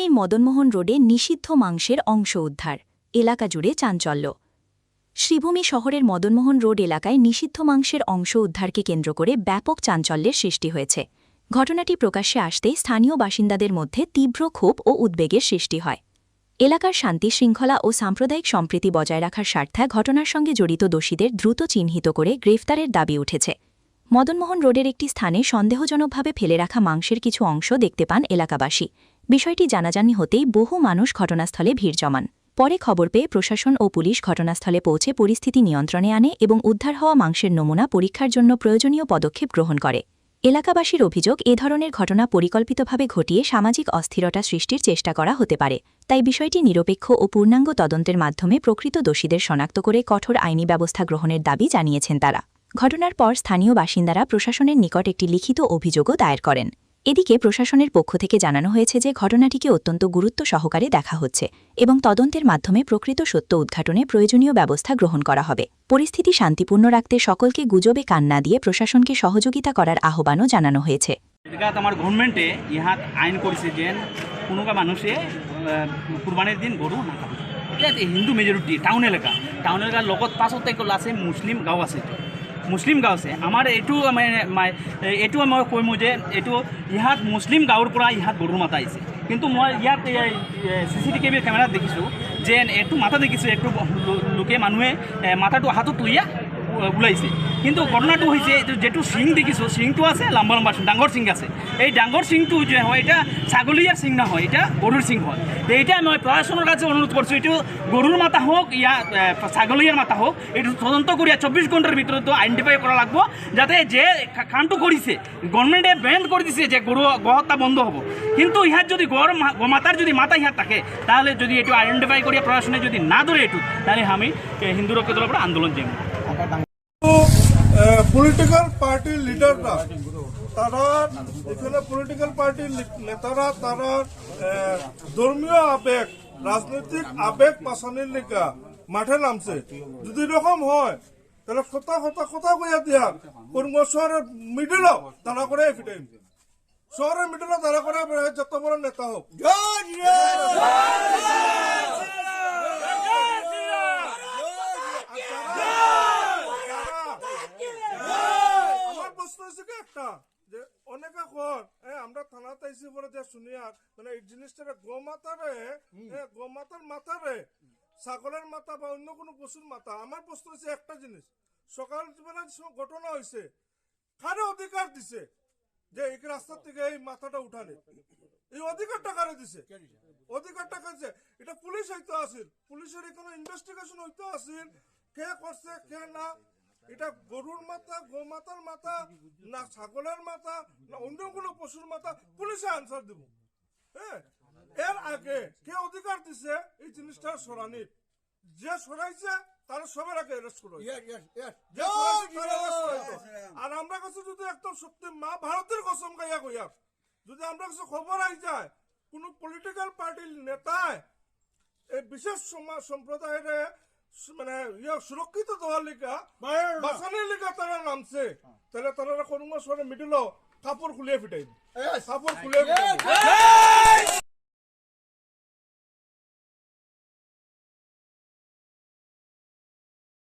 শ্রীভূমি মদনমোহন রোডে নিষিদ্ধ মাংসের অংশ উদ্ধার, এলাকা জুড়ে চাঞ্চল্য। শ্রীভূমি শহরের মদনমোহন রোড এলাকায় নিষিদ্ধ মাংসের অংশ উদ্ধারকে কেন্দ্র করে ব্যাপক চাঞ্চল্যের সৃষ্টি হয়েছে। ঘটনাটি প্রকাশ্যে আসতেই স্থানীয় বাসিন্দাদের মধ্যে তীব্র ক্ষোভ ও উদ্বেগের সৃষ্টি হয়। এলাকার শান্তি শৃঙ্খলা ও সাম্প্রদায়িক সম্প্রীতি বজায় রাখার স্বার্থে ঘটনার সঙ্গে জড়িত দোষীদের দ্রুত চিহ্নিত করে গ্রেফতারের দাবি উঠেছে। মদনমোহন রোডের একটি স্থানে সন্দেহজনকভাবে ফেলে রাখা মাংসের কিছু অংশ দেখতে পান এলাকাবাসী। বিষয়টি জানাজানি হতেই বহু মানুষ ঘটনাস্থলে ভিড় জমান। পরে খবর পেয়ে প্রশাসন ও পুলিশ ঘটনাস্থলে পৌঁছে পরিস্থিতি নিয়ন্ত্রণে আনে এবং উদ্ধার হওয়া মাংসের নমুনা পরীক্ষার জন্য প্রয়োজনীয় পদক্ষেপ গ্রহণ করে। এলাকাবাসীর অভিযোগ, এ ধরনের ঘটনা পরিকল্পিতভাবে ঘটিয়ে সামাজিক অস্থিরতা সৃষ্টির চেষ্টা করা হতে পারে। তাই বিষয়টি নিরপেক্ষ ও পূর্ণাঙ্গ তদন্তের মাধ্যমে প্রকৃত দোষীদের শনাক্ত করে কঠোর আইনি ব্যবস্থা গ্রহণের দাবি জানিয়েছেন তারা। ঘটনার পর স্থানীয় বাসিন্দারা প্রশাসনের নিকট একটি লিখিত অভিযোগও দায়ের করেন। এদিকে প্রশাসনের পক্ষ থেকে জানানো হয়েছে যে ঘটনাটিকে অত্যন্ত গুরুত্ব সহকারে দেখা হচ্ছে এবং তদন্তের মাধ্যমে প্রকৃত সত্য উদ্ঘাটনে প্রয়োজনীয় ব্যবস্থা গ্রহণ করা হবে। পরিস্থিতি শান্তিপূর্ণ রাখতে সকলকে গুজবে কান না দিয়ে প্রশাসনকে সহযোগিতা করার আহ্বানও জানানো হয়েছে। আমার গভর্নমেন্টে ইহাত আইন করেছে যে কোনো মানুষে কুরবানির দিন গরু না খাবে। হিন্দু মেজরিটি টাউন এলাকার লগত পাছত আছে মুসলিম গাঁও আছে। মুসলিম গাঁও আছে আমার এইটো এইটো মই কৈম যে এইটো ইহাত মুসলিম গাঁৱৰ পৰা ইহাত গৰুৰ মাতা আহিছে, কিন্তু মই ইয়াত CCTV কেমেৰাত দেখিছোঁ যে এইটো মাথা দেখিছোঁ একটু লোকে মানুহে মাথাটো হাতত লইয়া ওলাইছে, কিন্তু ঘটনাটো হৈছে যেটো সিং দেখিছোঁ সিংটো আছে লম্বা লম্বা ডাঙৰ সিং আছে। এই ডাঙৰ সিংটো যে হয় এটা ছাগলীয়াৰ সিং নহয়, এটা গৰুৰ সিং হয়। এইটা মই প্ৰশাসনৰ কাছে অনুৰোধ কৰিছোঁ, এইটো গৰুৰ মাথা হোক ইয়া ছাগলীয়াৰ মাথা হোক, এইটো তদন্ত কৰি 24 ঘণ্টাৰ ভিতৰত আইডেন্টিফাই কৰা লাগব, যাতে যে কামটো কৰিছে গভর্নমেন্টে ব্যান করে দিছে যে গরু গহত্যা বন্ধ হব, কিন্তু ইহাত যদি গোমাতার যদি মাথা ইহাত থাকে তাহলে যদি এটু আইডেন্টিফাই করিয়া প্রশাসনে যদি না ধরে এটু, তাহলে আমি হিন্দু রক্ষা দলের উপর আন্দোলন যাই। পলিটিক্যাল পার্টির লিডাররা তারা এখানে পলিটিক্যাল পার্টির নেতারা তারা ধর্মীয় আবেগ রাজনৈতিক আবেগ পাশানির লেখা মাঠে নামছে। যদি এরকম হয় তাহলে কথা কইয়া দিয়া কোন শহরের মিডল তারা করে এফিডেন্ট শহরের মিডল তারা করে যত বড় নেতা হোক। আমার প্রশ্ন হচ্ছে কি একটা যে অনেকে আমরা থানাতে আইসি পরে যে শুনিয়া মানে এই জিনিসটা গোমাতার মাথারে ছাগলের মাথা বা অন্য কোনো পশুর মাথা। আমার প্রশ্ন হচ্ছে একটা জিনিস, সকালবেলা ঘটনা হয়েছে, কারে অধিকার দিছে যে এই রাস্তা থেকে এই মাথাটা উঠানে? এই অধিকারটা কারে দিছে? অধিকারটা কাছে এটা পুলিশ হইতে আসিল, পুলিশের কোনো ইনভেস্টিগেশন হইতে আসিল, কে করছে কে না। এটা গরুর মাথা, গোমাতার মাথা না ছাগলের মাথা না অন্য কোনো পশুর মাথা, পুলিশে আনসার দিব। হ্যাঁ, এর আগে কে অধিকার দিছে এই জিনিসটা সরানির? যে সরাইছে তারা সবার আগে অ্যারেস্ট করো। আর আমরা কাছে যদি একদম সত্যি মা ভারতের কসম গাইয়া কইয়া যদি আমরা কাছে খবর আই যায় কোন পলিটিক্যাল পার্টির নেতায় এই বিশেষ সম্প্রদায়ের মানে সুরক্ষিত দেওয়ার লিখা বাঁচানোর লিখা তারা নামছে, তাহলে তারা কোনো মিডিল কাপড় খুলিয়ে ফিটাই কাপড় খুলিয়ে